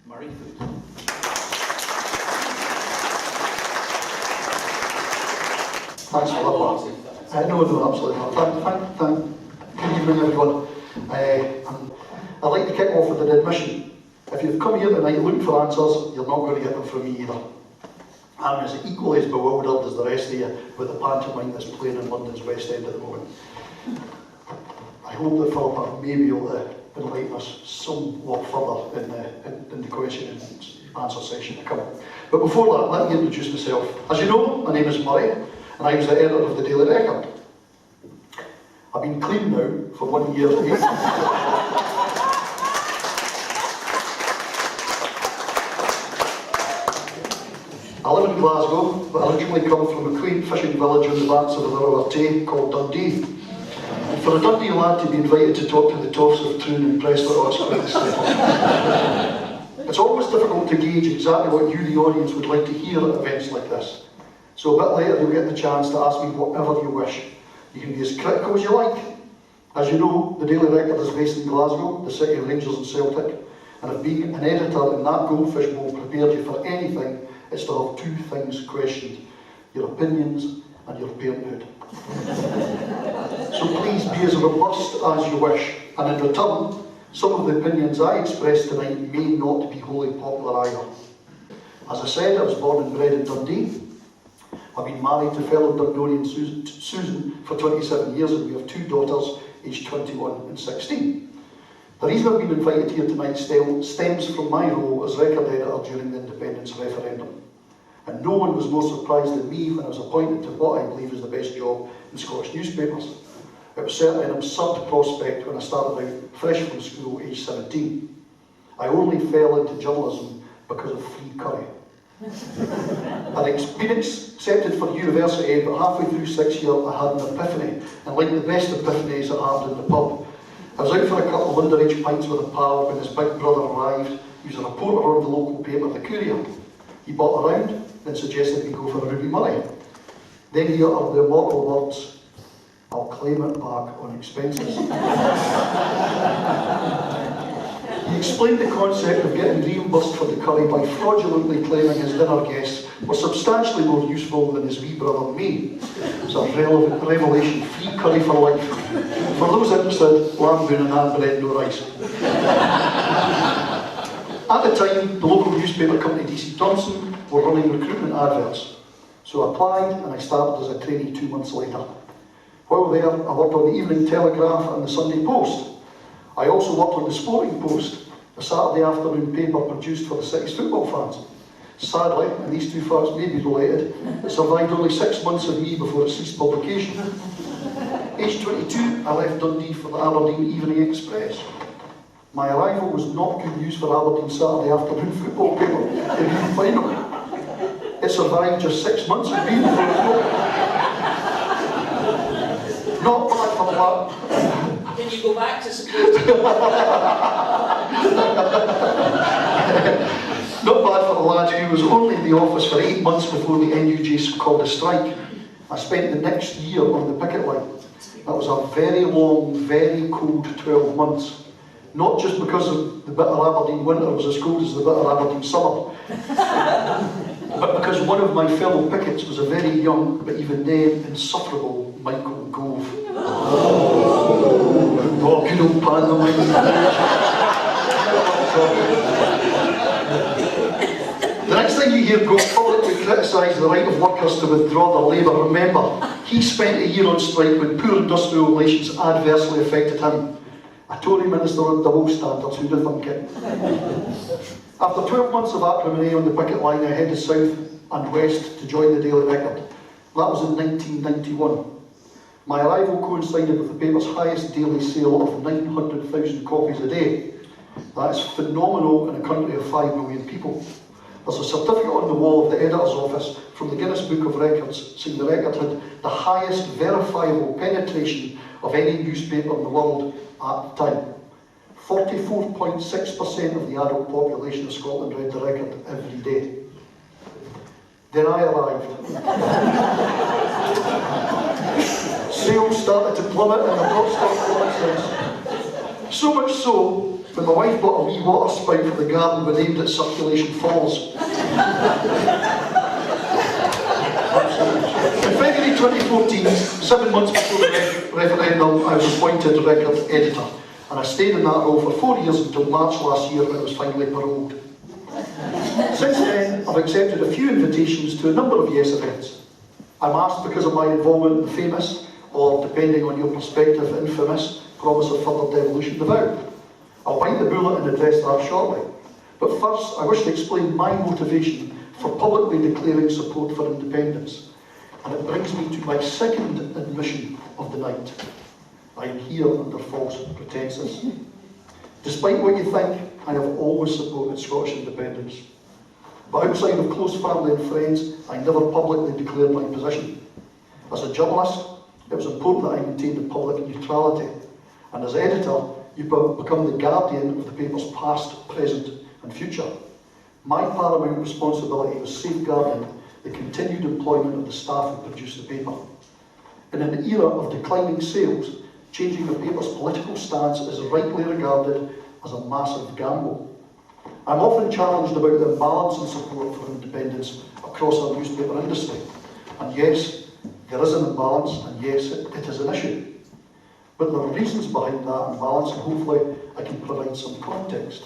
Foote. Thanks for that. No, absolutely not. Good evening, everyone. I'd like to kick off with an admission. If you've come here tonight looking for answers, you're not going to get them from me either. I'm as equally as bewildered as the rest of you with the pantomime that's playing in London's West End at the moment. I hope that Philippa may be able to enlighten us somewhat further in the question and answer session to come. But before that, let me introduce myself. As you know, my name is Murray, and I was the editor of the Daily Record. I've been clean now for 1 year. I live in Glasgow, but originally come from a quaint fishing village on the banks of the River Tay called Dundee. And for a Dundee lad to be invited to talk to the toffs of Troon and Prestwick, it's quite simple. It's always difficult to gauge exactly what you, the audience, would like to hear at events like this. So a bit later you'll get the chance to ask me whatever you wish. You can be as critical as you like. As you know, the Daily Record is based in Glasgow, the city of Rangers and Celtic, and if being an editor in that goldfish bowl prepared you for anything, it's to have two things questioned: your opinions and your parenthood. So please be as robust as you wish, and in return, some of the opinions I express tonight may not be wholly popular either. As I said, I was born and bred in Dundee. I've been married to fellow Dundonian Susan for 27 years, and we have two daughters, aged 21 and 16. The reason I've been invited here tonight stems from my role as record editor during the independence referendum. And no one was more surprised than me when I was appointed to what I believe is the best job in Scottish newspapers. It was certainly an absurd prospect when I started out fresh from school, aged 17. I only fell into journalism because of free curry. I'd been accepted for university, but halfway through 6th year I had an epiphany, and like the best epiphanies that happened in the pub. I was out for a couple of underage pints with a pal when his big brother arrived. He was a reporter on the local paper, The Courier. He bought a round, then suggested we go for a Ruby Murray. Then he uttered the immortal words, "I'll claim it back on expenses." He explained the concept of getting reimbursed for the curry by fraudulently claiming his dinner guests were substantially more useful than his wee brother me. It's a relevant revelation, free curry for life. For those interested, lamb boon and that bread, no rice. At the time, the local newspaper company DC Thompson were running recruitment adverts. So I applied and I started as a trainee 2 months later. While there, I worked on the Evening Telegraph and the Sunday Post. I also worked on the Sporting Post, a Saturday afternoon paper produced for the city's football fans. Sadly, and these two facts may be related, it survived only 6 months of me before it ceased publication. Aged 22, I left Dundee for the Aberdeen Evening Express. My arrival was not good news for Aberdeen's Saturday afternoon football paper, the League final. It survived just 6 months of me before it broke. Not bad for that. Can you go back to support? Not bad for the lad who was only in the office for 8 months before the NUJ called a strike. I spent the next year on the picket line. That was a very long, very cold 12 months. Not just because of the bitter Aberdeen winter was as cold as the bitter Aberdeen summer, but because one of my fellow pickets was a very young, but even then insufferable Michael Gove. Oh, good old pantomime. The next time you hear Gove publicly criticise the right of workers to withdraw their labour, remember, he spent a year on strike when poor industrial relations adversely affected him. A Tory minister on double standards, who'd have thunk it? After 12 months of acrimony on the picket line, I headed south and west to join the Daily Record. That was in 1991. My arrival coincided with the paper's highest daily sale of 900,000 copies a day. That is phenomenal in a country of 5 million people. There's a certificate on the wall of the editor's office from the Guinness Book of Records saying the Record had the highest verifiable penetration of any newspaper in the world at the time. 44.6% of the adult population of Scotland read the Record every day. Then I arrived. Sales started to plummet and I've not stopped going since. So much so but my wife bought a wee water spout for the garden we named it Circulation Falls. In February 2014, 7 months before the referendum, I was appointed record editor, and I stayed in that role for 4 years until March last year when I was finally paroled. Since then, I've accepted a few invitations to a number of Yes events. I'm asked because of my involvement in the famous, or depending on your perspective, infamous, promise of further devolution of the vow. I'll bite the bullet and address that shortly. But first, I wish to explain my motivation for publicly declaring support for independence. And it brings me to my second admission of the night. I am here under false pretences. Despite what you think, I have always supported Scottish independence. But outside of close family and friends, I never publicly declared my position. As a journalist, it was important that I maintained a public neutrality. And as editor, you become the guardian of the paper's past, present and future. My paramount responsibility was safeguarding the continued employment of the staff who produced the paper. In an era of declining sales, changing the paper's political stance is rightly regarded as a massive gamble. I'm often challenged about the imbalance in support for independence across our newspaper industry. And yes, there is an imbalance, and yes, it is an issue. But there are reasons behind that imbalance, and hopefully I can provide some context.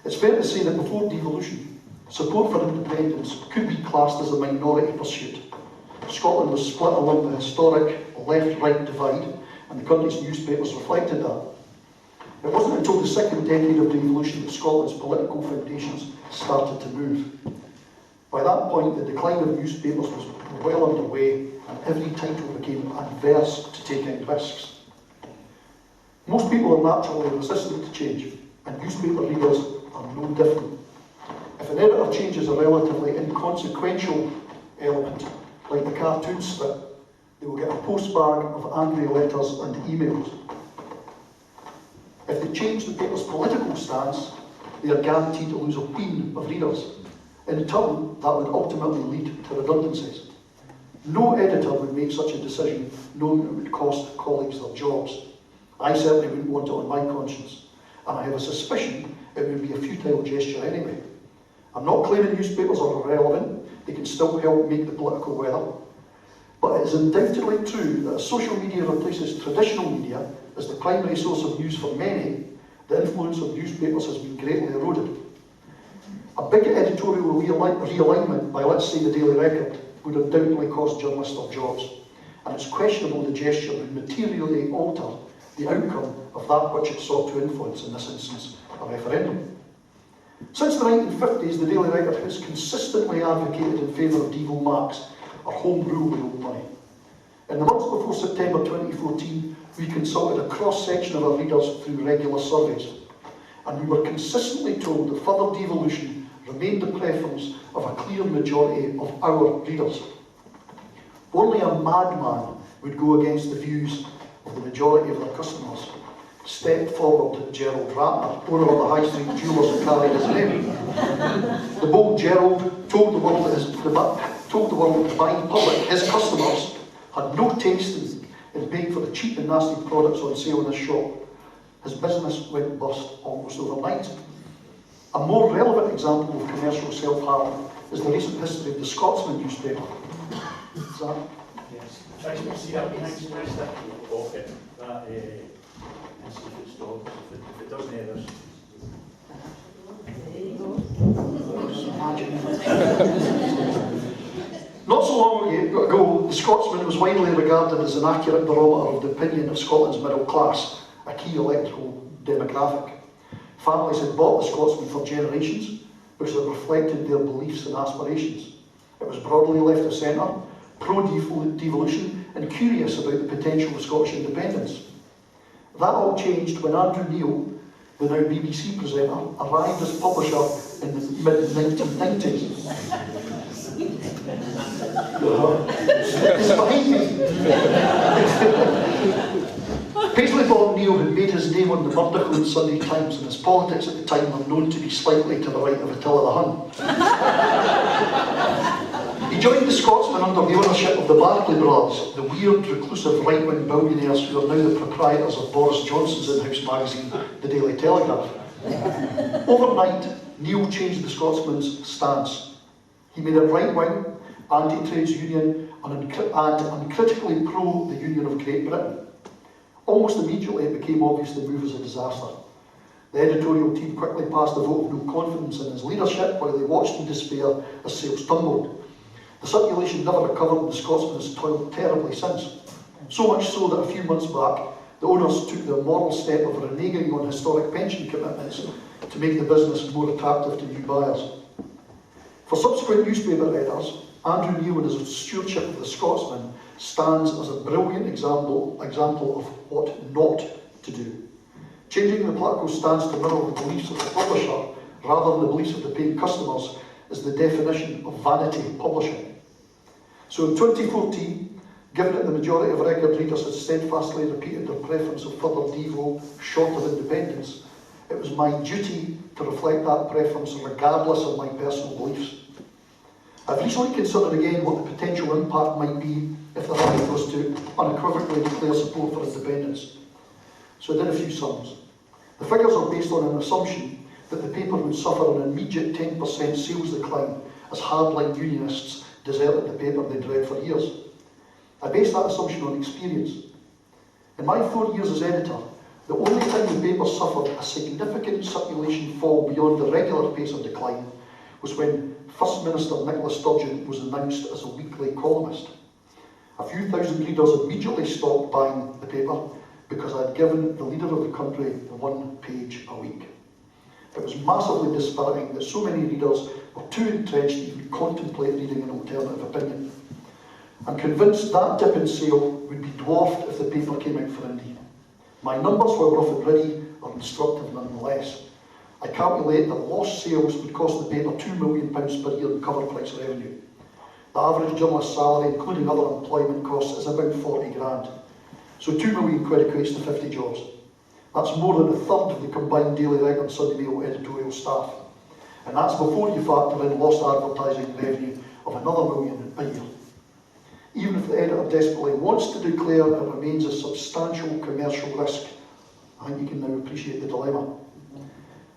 It's fair to say that before devolution, support for independence could be classed as a minority pursuit. Scotland was split along the historic left-right divide, and the country's newspapers reflected that. It wasn't until the second decade of devolution that Scotland's political foundations started to move. By that point, the decline of newspapers was well underway, and every title became adverse to taking risks. Most people are naturally resistant to change, and newspaper readers are no different. If an editor changes a relatively inconsequential element, like the cartoon strip, they will get a postbag of angry letters and emails. If they change the paper's political stance, they are guaranteed to lose opinion of readers. In turn, that would ultimately lead to redundancies. No editor would make such a decision knowing it would cost colleagues their jobs. I certainly wouldn't want it on my conscience, and I have a suspicion it would be a futile gesture anyway. I'm not claiming newspapers are irrelevant, they can still help make the political weather, but it is undoubtedly true that as social media replaces traditional media as the primary source of news for many, the influence of newspapers has been greatly eroded. A big editorial realignment by, let's say, the Daily Record would undoubtedly cost journalists their jobs, and it's questionable the gesture would materially alter the outcome of that which it sought to influence, in this instance, a referendum. Since the 1950s, the Daily Record has consistently advocated in favour of devolved marks, or home rule with old money. In the months before September 2014, we consulted a cross-section of our readers through regular surveys, and we were consistently told that further devolution remained the preference of a clear majority of our readers. Only a madman would go against the views of the majority of their customers. Step forward Gerald Ratner, owner of the High Street Jewellers that carried his name. The bold Gerald told the world that buying public, his customers, had no taste in paying for the cheap and nasty products on sale in his shop. His business went bust almost overnight. A more relevant example of commercial self-harm is the recent history of the Scotsman newspaper. Is that? Yes. Thanks for seeing that next pocket. That and see if it stops. If it doesn't, others. Not so long ago, the Scotsman was widely regarded as an accurate barometer of the opinion of Scotland's middle class, a key electoral demographic. Families had bought the Scotsman for generations because it reflected their beliefs and aspirations. It was broadly left of centre, pro-devolution and curious about the potential of Scottish independence. That all changed when Andrew Neil, the now BBC presenter, arrived as publisher in the mid-1990s. It's behind me. Paisley-born Neil had made his name on the Murdoch Sunday Times, and his politics at the time were known to be slightly to the right of Attila the Hun. He He joined the Scotsman under the ownership of the Barclay brothers, the weird, reclusive right-wing billionaires who are now the proprietors of Boris Johnson's in-house magazine, The Daily Telegraph. Overnight, Neil changed the Scotsman's stance. He made it right-wing, anti-trades union, and uncritically pro the Union of Great Britain. Almost immediately it became obvious the move was a disaster. The editorial team quickly passed a vote of no confidence in his leadership while they watched in despair as sales tumbled. The circulation never recovered and the Scotsman has toiled terribly since. So much so that a few months back, the owners took the immoral step of reneging on historic pension commitments to make the business more attractive to new buyers. For subsequent newspaper editors, Andrew Neil and his stewardship of the Scotsman stands as a brilliant example of what not to do. Changing the political stance to mirror the beliefs of the publisher rather than the beliefs of the paying customers is the definition of vanity publishing. So in 2014, given that the majority of record readers had steadfastly repeated their preference of further devo short of independence, it was my duty to reflect that preference regardless of my personal beliefs. I've recently considered again what the potential impact might be if the Rally was to unequivocally declare support for independence. So I did a few sums. The figures are based on an assumption that the paper would suffer an immediate 10% sales decline as hardline unionists deserted the paper they'd read for years. I base that assumption on experience. In my 4 years as editor, the only time the paper suffered a significant circulation fall beyond the regular pace of decline was when First Minister Nicola Sturgeon was announced as a weekly columnist. A few thousand readers immediately stopped buying the paper because I'd given the leader of the country 1 page a week. It was massively dispiriting that so many readers were too entrenched to even contemplate reading an alternative opinion. I'm convinced that dip in sale would be dwarfed if the paper came out for indie. My numbers, while rough and ready, are instructive nonetheless. I calculate that lost sales would cost the paper £2 million per year in cover price revenue. The average journalist's salary, including other employment costs, is about 40 grand. So £2 million equates to 50 jobs. That's more than a third of the combined Daily Record and Sunday Mail editorial staff. And that's before you factor in lost advertising revenue of another £1 million a year. Even if the editor desperately wants to declare it remains a substantial commercial risk, I think you can now appreciate the dilemma.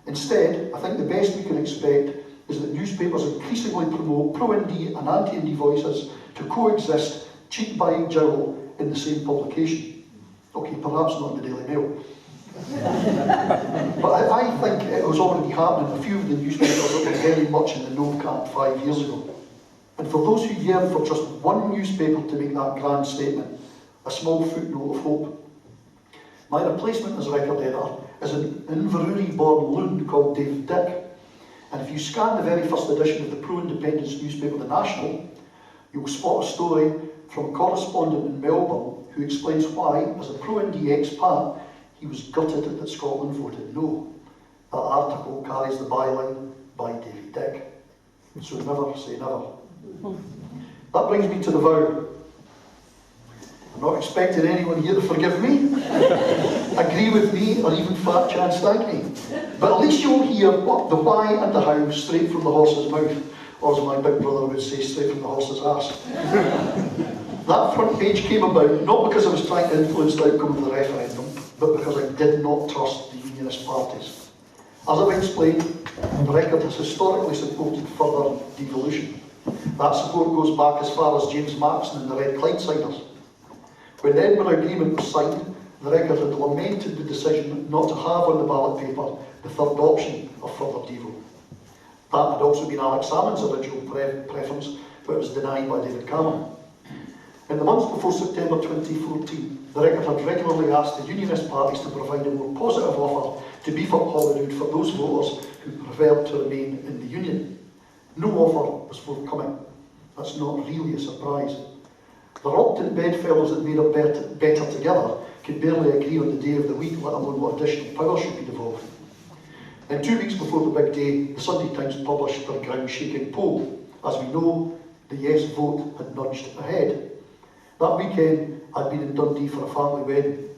Instead, I think the best we can expect is that newspapers increasingly promote pro-indie and anti-indie voices to coexist cheek by jowl in the same publication. Okay, perhaps not in the Daily Mail. But I think it was already happening in a few of the newspapers that were very much in the no camp 5 years ago. And for those who yearn for just one newspaper to make that grand statement, a small footnote of hope. My replacement as record editor is an Inverurie-born loon called David Dick. And if you scan the very first edition of the pro-independence newspaper, The National, you'll spot a story from a correspondent in Melbourne who explains why, as a pro-indie expat, he was gutted that Scotland voted no. That article carries the byline, by David Dick. So never say never. That brings me to the vow. I'm not expecting anyone here to forgive me, agree with me, or even fat chance thank me. But at least you'll hear what the why and the how straight from the horse's mouth, or as my big brother would say, straight from the horse's arse. That front page came about not because I was trying to influence the outcome of the referendum, but because I did not trust the unionist parties. As I've explained, the record has historically supported further devolution. That support goes back as far as James Mackson and the Red Clydesiders. When the Edinburgh Agreement was signed, the record had lamented the decision not to have on the ballot paper the third option of further devo. That had also been Alex Salmond's original preference, but it was denied by David Cameron. In the months before September 2014, the record had regularly asked the unionist parties to provide a more positive offer to beef up Holyrood for those voters who preferred to remain in the union. No offer was forthcoming. That's not really a surprise. The reluctant bedfellows that made up better together could barely agree on the day of the week, let alone what additional power should be devolved. And 2 weeks before the big day, the Sunday Times published their ground-shaking poll. As we know, the yes vote had nudged ahead. That weekend, I'd been in Dundee for a family wedding.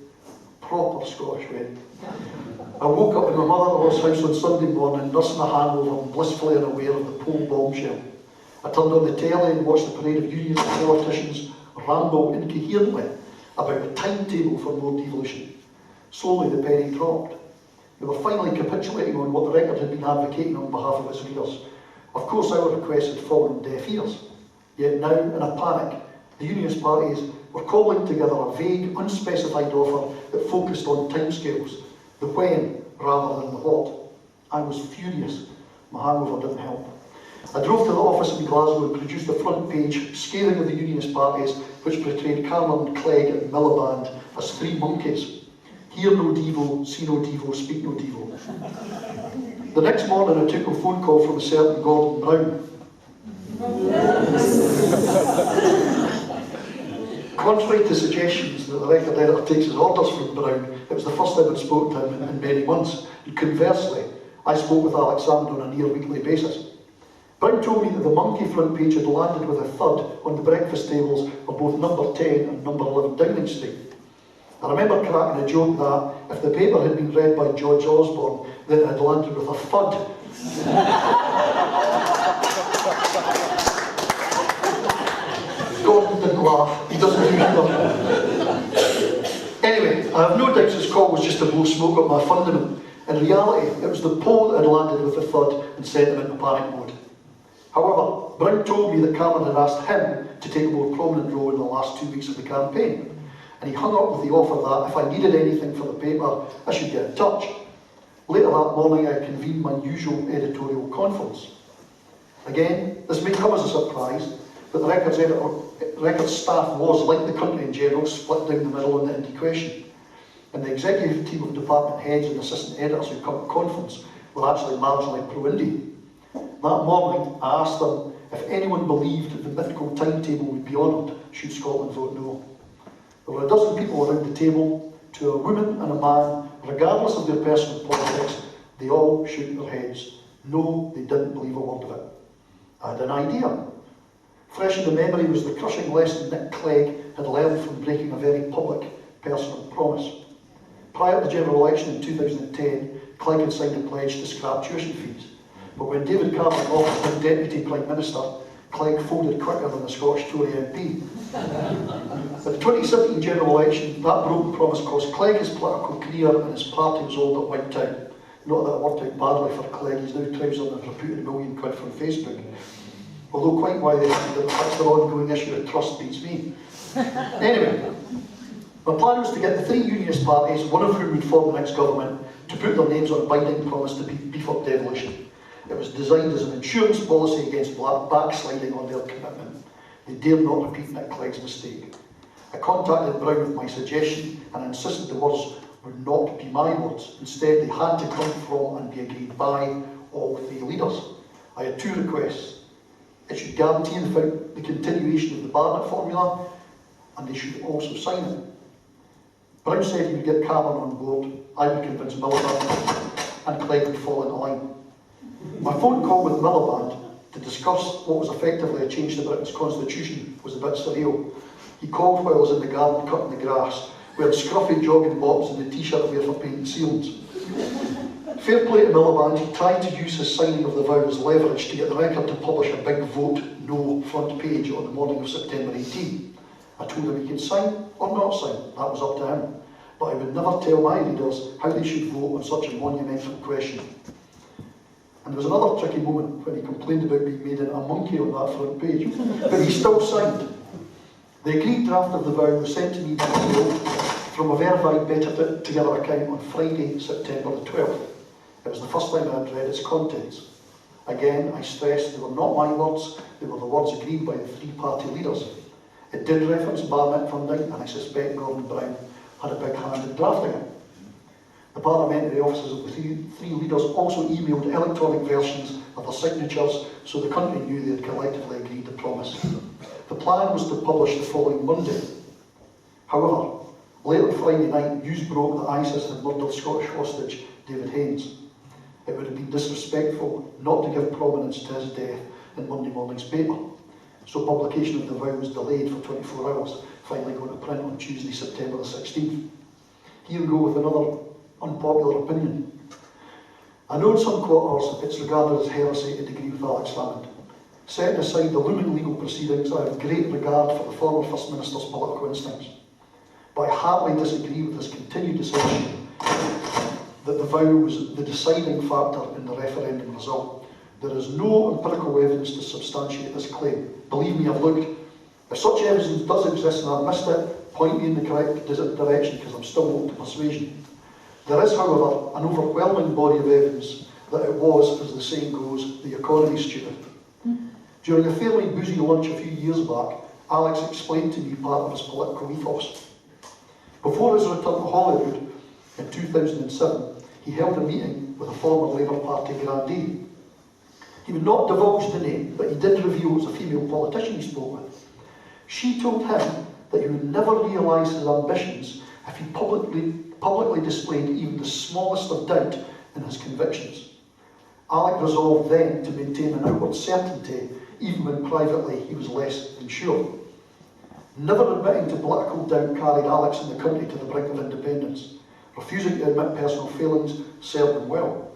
Proper Scottish wedding. I woke up in my mother-in-law's house on Sunday morning, nursing a hangover and blissfully unaware of the poll bombshell. I turned on the telly and watched the parade of unions and politicians ramble incoherently about the timetable for more devolution. Slowly the penny dropped. They were finally capitulating on what the record had been advocating on behalf of its readers. Of course our request had fallen on deaf ears. Yet now, in a panic, the unionist parties were cobbling together a vague, unspecified offer that focused on timescales, the when rather than the what. I was furious. My hangover didn't help. I drove to the office in Glasgow and produced a front page scathing of the unionist parties, which portrayed Cameron, Clegg and Miliband as three monkeys. Hear no devo, see no devo, speak no devo. The next morning I took a phone call from a certain Gordon Brown. Contrary to suggestions that the record editor takes his orders from Brown, it was the first time I'd spoken to him in many months. And conversely, I spoke with Alexander on a near-weekly basis. Brown told me that the monkey front page had landed with a thud on the breakfast tables of both number 10 and number 11 Downing Street. I remember cracking a joke that if the paper had been read by George Osborne, then it had landed with a thud. Gordon didn't laugh. He doesn't do either. Anyway, I have no doubts his call was just to blow smoke up my fundament. In reality, it was the poll that had landed with a thud and sent him into panic mode. However, Brown told me that Cameron had asked him to take a more prominent role in the last 2 weeks of the campaign, and he hung up with the offer that if I needed anything for the paper, I should get in touch. Later that morning, I convened my usual editorial conference. Again, this may come as a surprise, but the Records staff was, like the country in general, split down the middle on the indie question. And the executive team of department heads and assistant editors who come to conference were actually marginally pro-indie. That morning, I asked them if anyone believed that the mythical timetable would be honoured should Scotland vote no. There were a dozen people around the table, to a woman and a man, regardless of their personal politics. They all shook their heads. No, they didn't believe a word of it. I had an idea. Fresh in the memory was the crushing lesson Nick Clegg had learned from breaking a very public personal promise. Prior to the general election in 2010, Clegg had signed a pledge to scrap tuition fees. But when David Cameron offered him Deputy Prime Minister, Clegg folded quicker than the Scottish Tory MP. At the 2017 general election, that broken promise cost Clegg his political career, and his party was all that went out. Not that it worked out badly for Clegg, he's now trousering a reputed £1 million from Facebook. Although quite why they did that's the ongoing issue of trust beats me. Anyway, my plan was to get the three unionist parties, one of whom would form the next government, to put their names on a binding promise to beef up devolution. It was designed as an insurance policy against backsliding on their commitment. They dared not repeat Nick Clegg's mistake. I contacted Brown with my suggestion and insisted the words would not be my words. Instead, they had to come from and be agreed by all three leaders. I had two requests. It should guarantee the continuation of the Barnett formula, and they should also sign it. Brown said he would get Cameron on board. I would convince Miliband, and Clegg would fall into line. My phone call with Miliband to discuss what was effectively a change to Britain's constitution was a bit surreal. He called while I was in the garden cutting the grass, wearing scruffy jogging bottoms and the t-shirt I wear for painting ceilings. Fair play to Miliband, he tried to use his signing of the vow as leverage to get the Record to publish a big vote no front page on the morning of September 18. I told him he could sign or not sign, that was up to him. But I would never tell my readers how they should vote on such a monumental question. And there was another tricky moment when he complained about being made into a monkey on that front page, but he still signed. The agreed draft of the vow was sent to me by email from a verified Better Together account on Friday, September the 12th. It was the first time I had read its contents. Again, I stressed they were not my words, they were the words agreed by the three party leaders. It did reference Barnett funding, and I suspect Gordon Brown had a big hand in drafting it. The parliamentary officers of the three leaders also emailed electronic versions of their signatures, so the country knew they had collectively agreed the promise. The plan was to publish the following Monday. However, late on Friday night, news broke that ISIS had murdered Scottish hostage David Haines. It would have been disrespectful not to give prominence to his death in Monday morning's paper. So publication of the vow was delayed for 24 hours, finally going to print on Tuesday, September the 16th. Here we go with another unpopular opinion. I know in some quarters it's regarded as heresy to agree with Alex Salmond. Setting aside the looming legal proceedings, I have great regard for the former First Minister's political instincts, but I heartily disagree with his continued assertion that the vow was the deciding factor in the referendum result. There is no empirical evidence to substantiate this claim. Believe me, I've looked. If such evidence does exist and I've missed it, point me in the correct direction, because I'm still open to persuasion. There is, however, an overwhelming body of evidence that it was, as the saying goes, the economy stupid. During a fairly boozy lunch a few years back, Alex explained to me part of his political ethos. Before his return to Holyrood in 2007, he held a meeting with a former Labour Party grandee. He would not divulge the name, but he did reveal it was a female politician he spoke with. She told him that he would never realise his ambitions if he publicly displayed even the smallest of doubt in his convictions. Alec resolved then to maintain an outward certainty, even when privately he was less than sure. Never admitting to political doubt carried Alex and the country to the brink of independence. Refusing to admit personal failings served him well.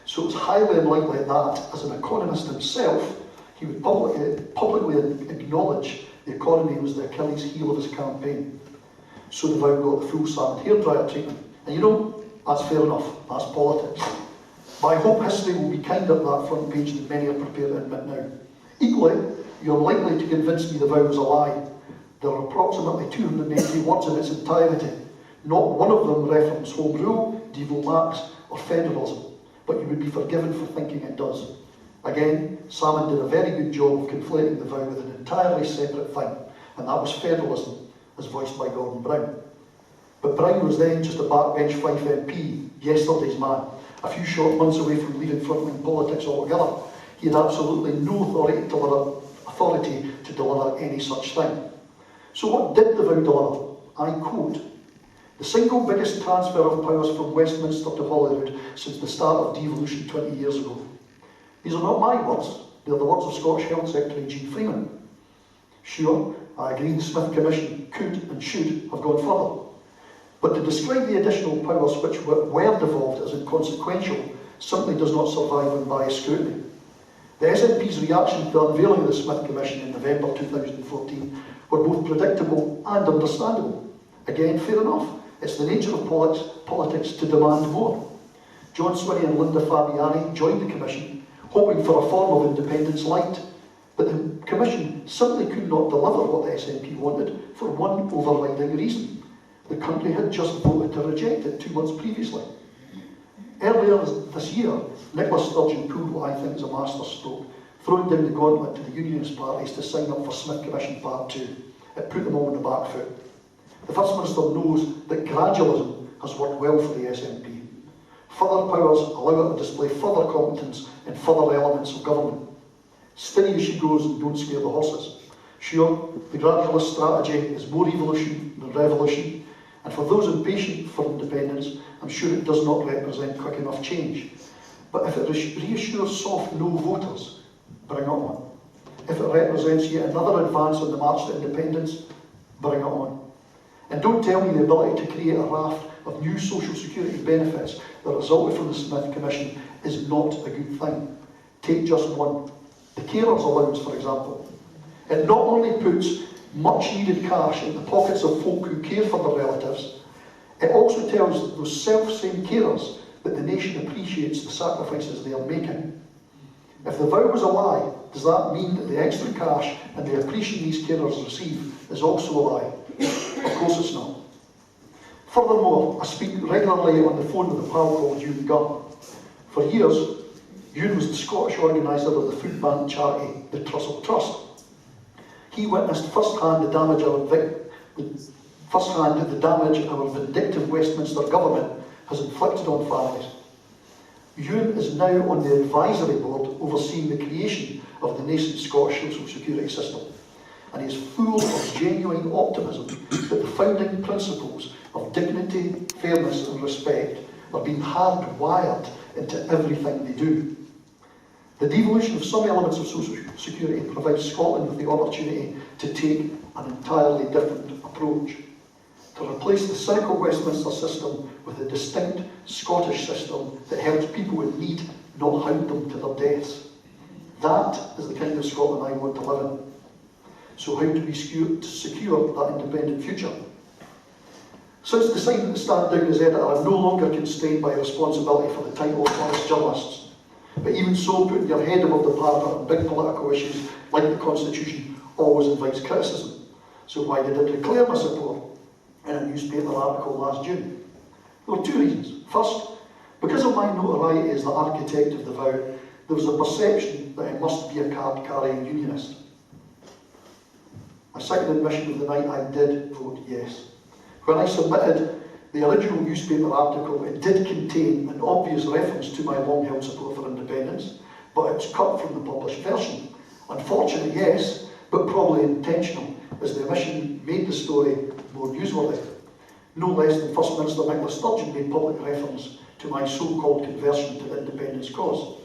So it's highly unlikely that, as an economist himself, he would publicly acknowledge the economy was the Achilles heel of his campaign. So the vow got the full salmon hairdryer treatment. And you know, that's fair enough, that's politics. But I hope history will be kinder at that front page than many are prepared to admit now. Equally, you're likely to convince me the vow was a lie. There are approximately 280 words in its entirety. Not one of them reference Home Rule, Devo Max, or federalism, but you would be forgiven for thinking it does. Again, Salmon did a very good job of conflating the vow with an entirely separate thing, and that was federalism, as voiced by Gordon Brown. But Brown was then just a backbench Fife MP, yesterday's man, a few short months away from leaving frontline politics altogether. He had absolutely no authority to deliver any such thing. So what did the vow deliver? I quote, "The single biggest transfer of powers from Westminster to Holyrood since the start of devolution 20 years ago." These are not my words, they are the words of Scottish Health Secretary Jean Freeman. Sure, I agree the Smith Commission could and should have gone further. But to describe the additional powers which were devolved as inconsequential simply does not survive unbiased scrutiny. The SNP's reaction to the unveiling of the Smith Commission in November 2014 were both predictable and understandable. Again, fair enough, it's the nature of politics to demand more. John Swinney and Linda Fabiani joined the Commission, hoping for a form of independence light, but the Commission simply could not deliver what the SNP wanted for one overriding reason. The country had just voted to reject it 2 months previously. Earlier this year, Nicola Sturgeon pulled what I think is a masterstroke, throwing down the gauntlet to the Unionist parties to sign up for Smith Commission Part 2. It put them all on the back foot. The First Minister knows that gradualism has worked well for the SNP. Further powers allow her to display further competence in further elements of government. Steady as she goes and don't scare the horses. Sure, the gradualist strategy is more evolution than revolution, and for those impatient for independence, I'm sure it does not represent quick enough change. But if it reassures soft no voters, bring it on. If it represents yet another advance on the march to independence, bring it on. And don't tell me the ability to create a raft of new social security benefits that resulted from the Smith Commission is not a good thing. Take just one. The carers allowance, for example. It not only puts much needed cash in the pockets of folk who care for their relatives, it also tells those self-same carers that the nation appreciates the sacrifices they are making. If the vow was a lie, does that mean that the extra cash and the appreciation these carers receive is also a lie? Of course it's not. Furthermore, I speak regularly on the phone with a pal called Ewan Gunn. For years, Ewan was the Scottish organiser of the food bank charity, the Trussell Trust. He witnessed firsthand the damage our vindictive Westminster government has inflicted on families. Ewan is now on the advisory board overseeing the creation of the nascent Scottish social security system, and he is full of genuine optimism that the founding principles of dignity, fairness and respect are being hardwired into everything they do. The devolution of some elements of social security provides Scotland with the opportunity to take an entirely different approach, to replace the cynical Westminster system with a distinct Scottish system that helps people in need, not hound them to their deaths. That is the kind of Scotland I want to live in. So how do we secure that independent future? Since deciding to stand down as editor, I'm no longer constrained by responsibility for the title of honest journalists. But even so, putting your head above the parapet on big political issues like the Constitution always invites criticism. So why did I declare my support in a newspaper article last June? There were two reasons. First, because of my notoriety as the architect of the vow, there was a perception that I must be a card-carrying unionist. My second admission of the night, I did vote yes. When I submitted the original newspaper article, it did contain an obvious reference to my long-held support for independence, but it's cut from the published version. Unfortunately, yes, but probably intentional, as the omission made the story more newsworthy. No less than First Minister Nicola Sturgeon made public reference to my so-called conversion to the independence cause.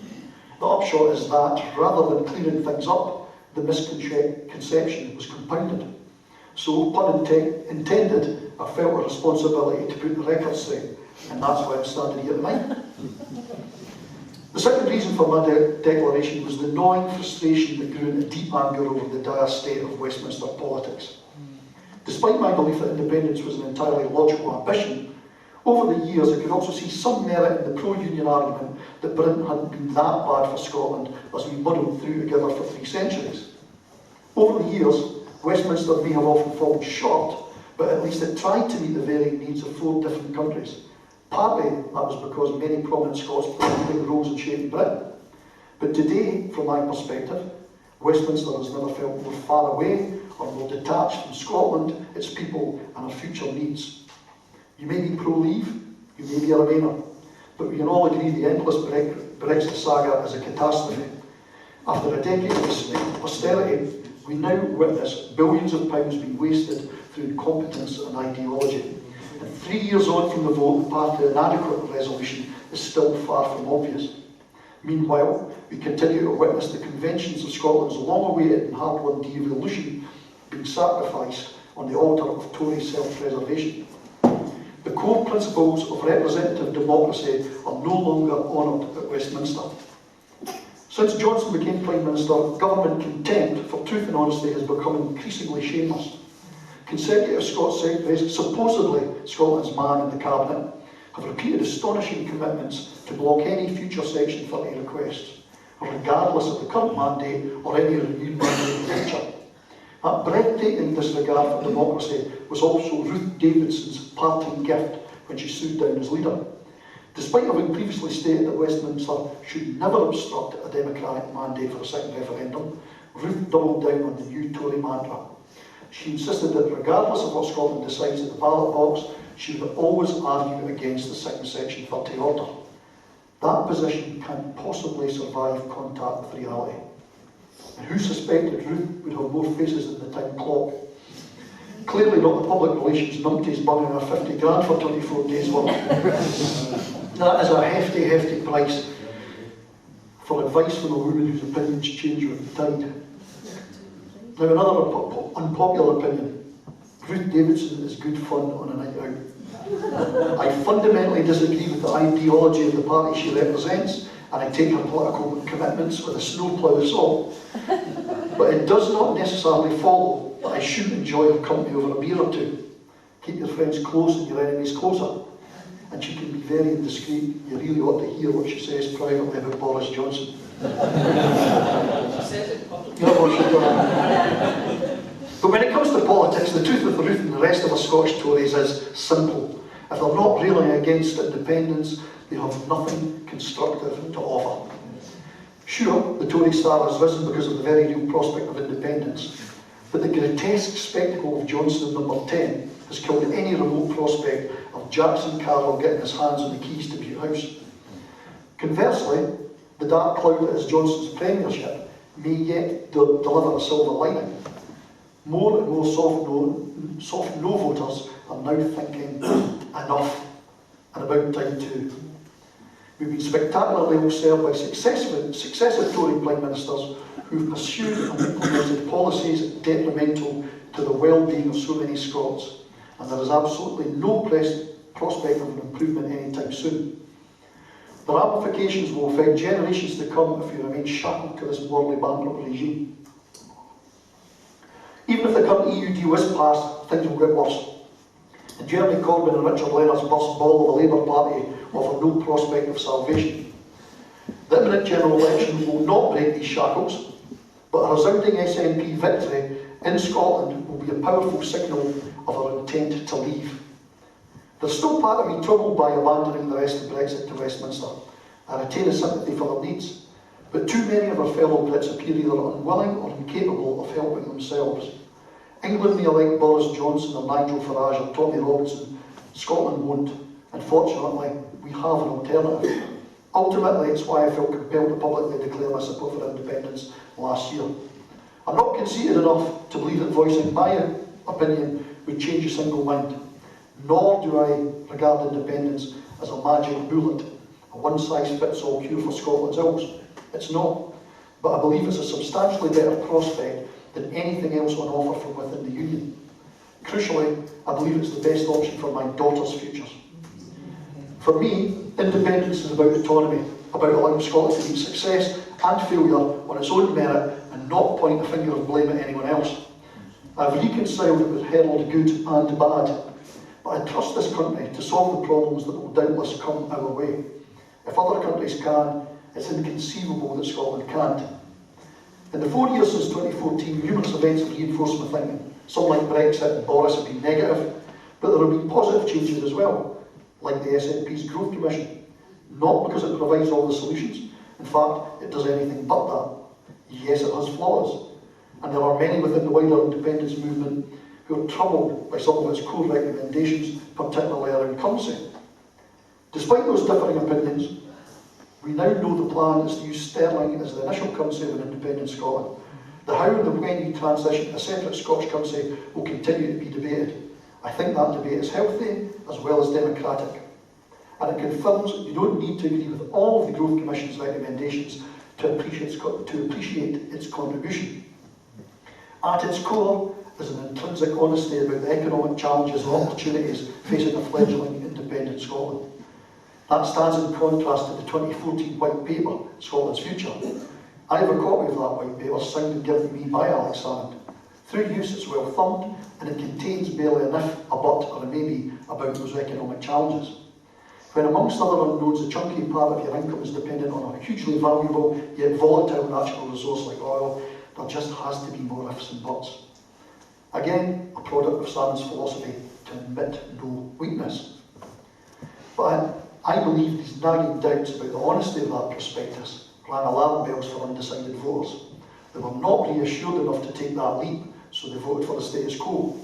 The upshot is that, rather than clearing things up, the misconception was compounded. So, pun intended, I felt a responsibility to put the record straight, and that's why I'm standing here tonight. The second reason for my declaration was the gnawing frustration that grew into deep anger over the dire state of Westminster politics. Despite my belief that independence was an entirely logical ambition, over the years I could also see some merit in the pro-union argument that Britain hadn't been that bad for Scotland as we muddled through together for 3 centuries. Over the years, Westminster may have often fallen short, but at least it tried to meet the varying needs of 4 different countries. Partly that was because many prominent Scots played big roles in shaping Britain. But today, from my perspective, Westminster has never felt more far away or more detached from Scotland, its people and our future needs. You may be pro-leave, you may be a Remainer, but we can all agree the endless Brexit saga is a catastrophe. After a decade of austerity, we now witness billions of pounds being wasted through incompetence and ideology. And 3 years on from the vote, the path to inadequate resolution is still far from obvious. Meanwhile, we continue to witness the conventions of Scotland's long-awaited and hard-won devolution being sacrificed on the altar of Tory self-preservation. The core principles of representative democracy are no longer honoured at Westminster. Since Johnson became Prime Minister, government contempt for truth and honesty has become increasingly shameless. Consecutive Scots secretaries, supposedly Scotland's man in the Cabinet, have repeated astonishing commitments to block any future Section 30 requests, regardless of the current mandate or any renewed mandate in the future. That breathtaking disregard for democracy was also Ruth Davidson's parting gift when she stood down as leader. Despite having previously stated that Westminster should never obstruct a democratic mandate for a second referendum, Ruth doubled down on the new Tory mantra. She insisted that regardless of what Scotland decides at the ballot box, she would always argue against the second Section 30 order. That position can't possibly survive contact with reality. And who suspected Ruth would have more faces than the town clock? Clearly not the public relations numpties burning her 50 grand for 24 days' work. That is a hefty, hefty price for advice from a woman whose opinions change with the tide. Now, another unpopular opinion. Ruth Davidson is good fun on a night out. I fundamentally disagree with the ideology of the party she represents, and I take her political commitments with a snowplough of salt. But it does not necessarily follow that I shouldn't enjoy her company over a beer or two. Keep your friends close and your enemies closer. And she can be very indiscreet. You really ought to hear what she says privately about Boris Johnson. She says it publicly. No, well, she doesn't. But when it comes to politics, the truth with Ruth and the rest of us Scottish Tories is simple. If they're not railing against independence, they have nothing constructive to offer. Sure, the Tory star has risen because of the very real prospect of independence, but the grotesque spectacle of Johnson number 10 has killed any remote prospect of Jackson Carroll getting his hands on the keys to Bute House. Conversely, the dark cloud that is Johnson's premiership may yet deliver a silver lining. More and more soft no voters are now thinking enough, and about time too. We've been spectacularly well served by successive Tory Prime Ministers who've pursued and implemented policies detrimental to the well-being of so many Scots, and there is absolutely no prospect of an improvement anytime soon. The ramifications will affect generations to come if we remain shackled to this morally bankrupt regime. Even if the current EU deal is passed, things will get worse. And Jeremy Corbyn and Richard Leonard's burst ball of the Labour Party offer no prospect of salvation. The imminent general election will not break these shackles, but a resounding SNP victory in Scotland will be a powerful signal of our intent to leave. There's still part of me troubled by abandoning the rest of Brexit to Westminster. I retain a sympathy for their needs, but too many of our fellow Brits appear either unwilling or incapable of helping themselves. England may elect Boris Johnson or Nigel Farage or Tommy Robinson. Scotland won't, and fortunately, we have an alternative. Ultimately, it's why I felt compelled to publicly declare my support for independence last year. I'm not conceited enough to believe that voicing my opinion would change a single mind, nor do I regard independence as a magic bullet, a one-size-fits-all cure for Scotland's ills. It's not, but I believe it's a substantially better prospect than anything else on offer from within the Union. Crucially, I believe it's the best option for my daughter's futures. For me, independence is about autonomy, about allowing Scotland to meet success and failure on its own merit and not point a finger of blame at anyone else. I've reconciled it with herald good and bad, but I trust this country to solve the problems that will doubtless come our way. If other countries can, it's inconceivable that Scotland can't. In the 4 years since 2014, numerous events have reinforced my thinking. Some, like Brexit and Boris, have been negative, but there have been positive changes as well, like the SNP's Growth Commission. Not because it provides all the solutions. In fact, it does anything but that. Yes, it has flaws, and there are many within the wider independence movement who are troubled by some of its core recommendations, particularly around currency. Despite those differing opinions, we now know the plan is to use sterling as the initial currency of an independent Scotland. The how and the when we transition to a separate Scottish currency will continue to be debated. I think that debate is healthy as well as democratic. And it confirms that you don't need to agree with all of the Growth Commission's recommendations to appreciate its contribution. At its core is an intrinsic honesty about the economic challenges and opportunities facing a fledgling independent Scotland. That stands in contrast to the 2014 White Paper, Scotland's Future. I have a copy of that White Paper signed and given me by Alex Salmond. Through use, it's well thumbed, and it contains barely an if, a but, or a maybe about those economic challenges. When amongst other unknowns, a chunky part of your income is dependent on a hugely valuable yet volatile natural resource like oil, there just has to be more ifs and buts. Again, a product of Salmond's philosophy to admit no weakness. But I believe these nagging doubts about the honesty of that prospectus rang alarm bells for undecided voters. They were not reassured enough to take that leap, so they voted for the status quo.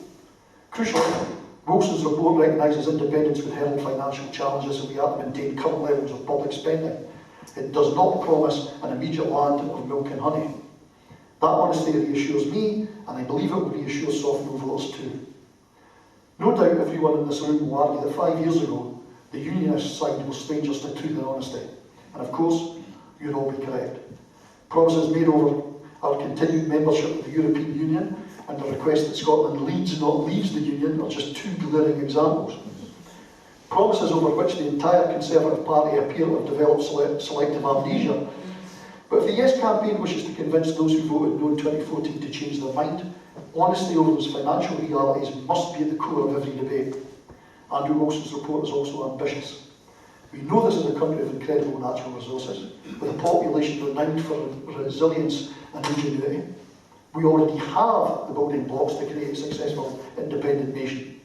Crucially, Wilson's report recognises independence would herald financial challenges if we are to maintain current levels of public spending. It does not promise an immediate land of milk and honey. That honesty reassures me, and I believe it will reassure soft no voters too. No doubt everyone in this room will argue that 5 years ago, the Unionist side were strangers to truth and honesty. And of course, you'll all be correct. Promises made over our continued membership of the European Union and the request that Scotland leads, not leaves the Union, are just two glaring examples. Promises over which the entire Conservative Party appear to have developed selective amnesia. But if the Yes campaign wishes to convince those who voted no in 2014 to change their mind, honesty over those financial realities must be at the core of every debate. Andrew Wilson's report is also ambitious. We know this is a country of incredible natural resources, with a population renowned for resilience and ingenuity. We already have the building blocks to create a successful independent nation.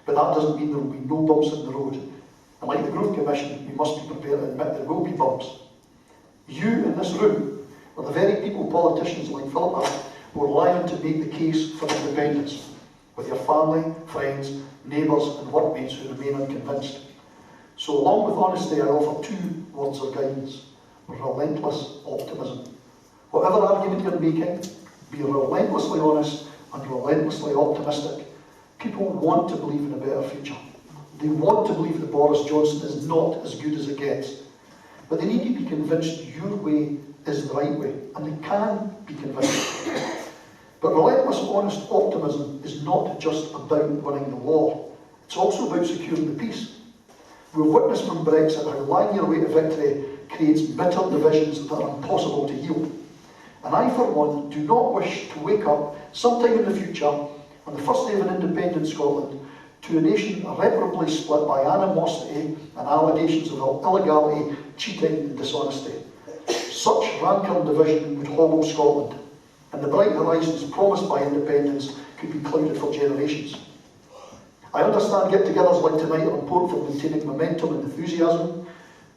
But that doesn't mean there will be no bumps in the road. And like the Growth Commission, we must be prepared to admit there will be bumps. You in this room are the very people politicians like Philip are who rely on to make the case for independence, with your family, friends, neighbours and workmates who remain unconvinced. So along with honesty, I offer two words of guidance: relentless optimism. Whatever argument you're making, be relentlessly honest and relentlessly optimistic. People want to believe in a better future. They want to believe that Boris Johnson is not as good as it gets. But they need to be convinced your way is the right way, and they can be convinced. But relentless, honest optimism is not just about winning the war. It's also about securing the peace. We've witnessed from Brexit how lying your way to victory creates bitter divisions that are impossible to heal. And I, for one, do not wish to wake up sometime in the future, on the first day of an independent Scotland, to a nation irreparably split by animosity and allegations of illegality, cheating and dishonesty. Such rancour and division would hobble Scotland, and the bright horizons promised by independence could be clouded for generations. I understand get-togethers like tonight are important for maintaining momentum and enthusiasm,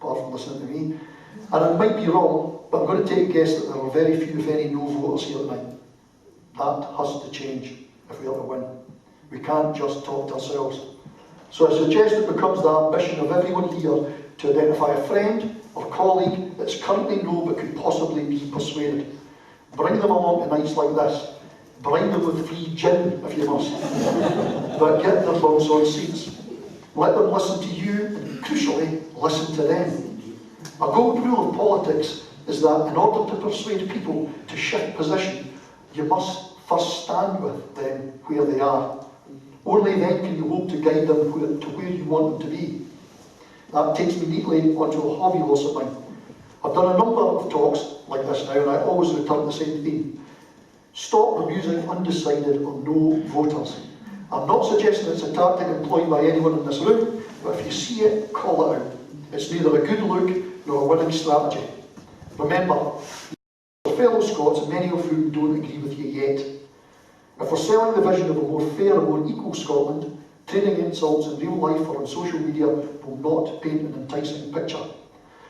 apart from listening to me, and I might be wrong, but I'm going to take a guess that there are very few, if any, no voters here tonight. That has to change if we are to win. We can't just talk to ourselves. So I suggest it becomes the ambition of everyone here to identify a friend or colleague that's currently no but could possibly be persuaded. Bring them along to nights like this. Bribe them with free gin if you must. But get their bums on seats. Let them listen to you and, crucially, listen to them. A golden rule of politics is that in order to persuade people to shift position, you must first stand with them where they are. Only then can you hope to guide them to where you want them to be. That takes me neatly onto a hobby horse of mine. I've done a number of talks like this now, and I always return to the same theme. Stop abusing undecided or no voters. I'm not suggesting it's a tactic employed by anyone in this room, but if you see it, call it out. It's neither a good look nor a winning strategy. Remember, your fellow Scots, many of whom don't agree with you yet. If we're selling the vision of a more fair and more equal Scotland, trading insults in real life or on social media will not paint an enticing picture.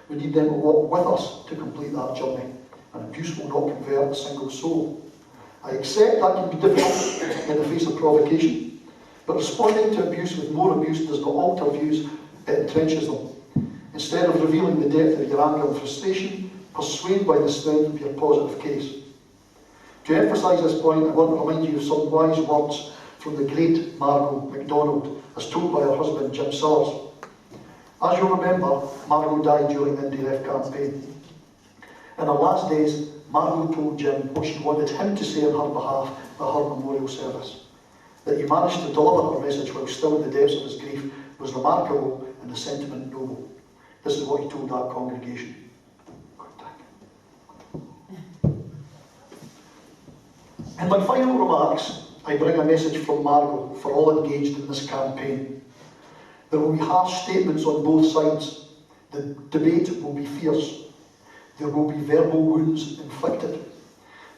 We need them to walk with us to complete that journey, and abuse will not convert a single soul. I accept that can be difficult in the face of provocation, but responding to abuse with more abuse does not alter views, it entrenches them. Instead of revealing the depth of your anger and frustration, persuade by the strength of your positive case. To emphasise this point, I want to remind you of some wise words from the great Margot MacDonald, as told by her husband Jim Sellers. As you'll remember, Margot died during the Indie campaign. In her last days, Margot told Jim what she wanted him to say on her behalf at her memorial service. That he managed to deliver her message while still in the depths of his grief was remarkable and the sentiment noble. This is what he told that congregation. In my final remarks, I bring a message from Margot for all engaged in this campaign. There will be harsh statements on both sides. The debate will be fierce. There will be verbal wounds inflicted.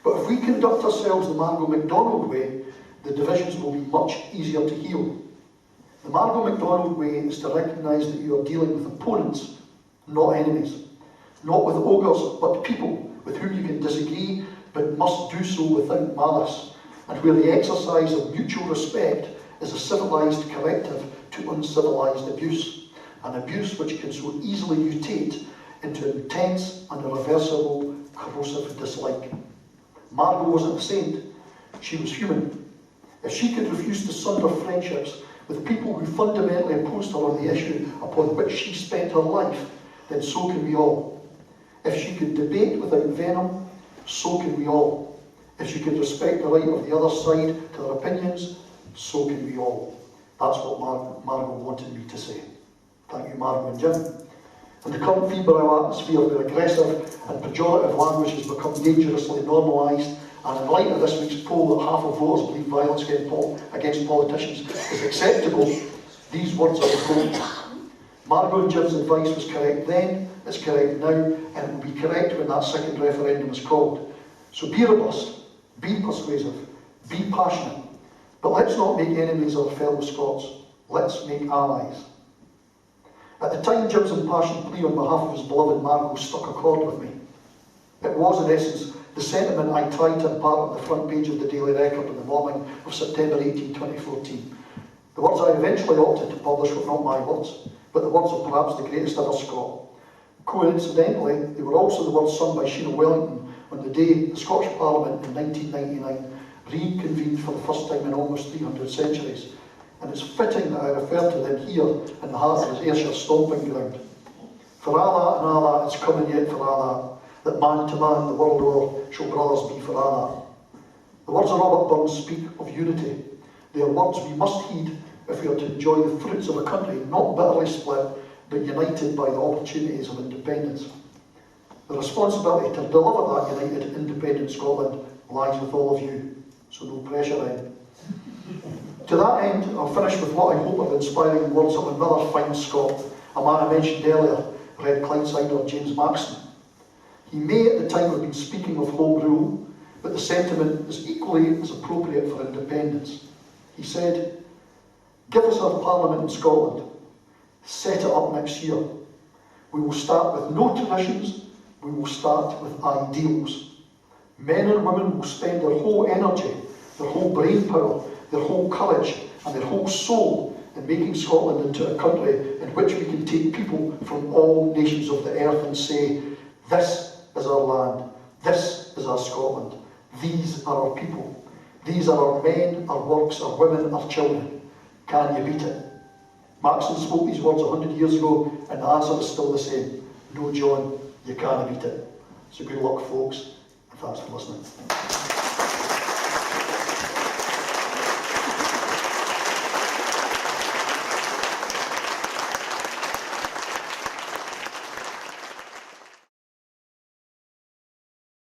But if we conduct ourselves the Margot MacDonald way, the divisions will be much easier to heal. The Margot MacDonald way is to recognise that you are dealing with opponents, not enemies. Not with ogres, but people with whom you can disagree, but must do so without malice, and where the exercise of mutual respect is a civilised corrective to uncivilised abuse, an abuse which can so easily mutate into intense and irreversible corrosive dislike. Margot wasn't a saint, she was human. If she could refuse to sunder friendships with people who fundamentally opposed her on the issue upon which she spent her life, then so can we all. If she could debate without venom, so can we all. If she could respect the right of the other side to their opinions, so can we all. That's what Margot wanted me to say. Thank you, Margot and Jim. In the current febrile atmosphere where aggressive and pejorative language has become dangerously normalised, and in light of this week's poll that half of voters believe violence against politicians is acceptable, these words are important. Margot and Jim's advice was correct then, it's correct now, and it will be correct when that second referendum is called. So be robust, be persuasive, be passionate, but let's not make enemies of our fellow Scots, let's make allies. At the time, Jim's impassioned plea on behalf of his beloved Margot struck a chord with me. It was, in essence, the sentiment I tried to impart on the front page of the Daily Record on the morning of September 18, 2014. The words I eventually opted to publish were not my words, but the words of perhaps the greatest ever Scot. Coincidentally, they were also the words sung by Sheena Wellington on the day the Scottish Parliament in 1999 reconvened for the first time in almost 300 centuries. And it's fitting that I refer to them here in the heart of his Ayrshire stomping ground. For Allah and Allah it's coming yet for Allah, that man to man the world o'er shall brothers be for Allah. The words of Robert Burns speak of unity. They are words we must heed if we are to enjoy the fruits of a country not bitterly split but united by the opportunities of independence. The responsibility to deliver that united, independent Scotland lies with all of you, so no pressure then. To that end, I'll finish with what I hope are the inspiring words of another fine Scot, a man I mentioned earlier, Red Clydesider James Maxson. He may at the time have been speaking of home rule, but the sentiment is equally as appropriate for independence. He said, "Give us our Parliament in Scotland. Set it up next year. We will start with no traditions, we will start with ideals. Men and women will spend their whole energy, their whole brain power, their whole courage and their whole soul in making Scotland into a country in which we can take people from all nations of the earth and say, this is our land, this is our Scotland, these are our people, these are our men, our works, our women, our children. Can you beat it?" Maxson spoke these words 100 years ago, and the answer is still the same. No, John, you can't beat it. So good luck, folks, and thanks for listening.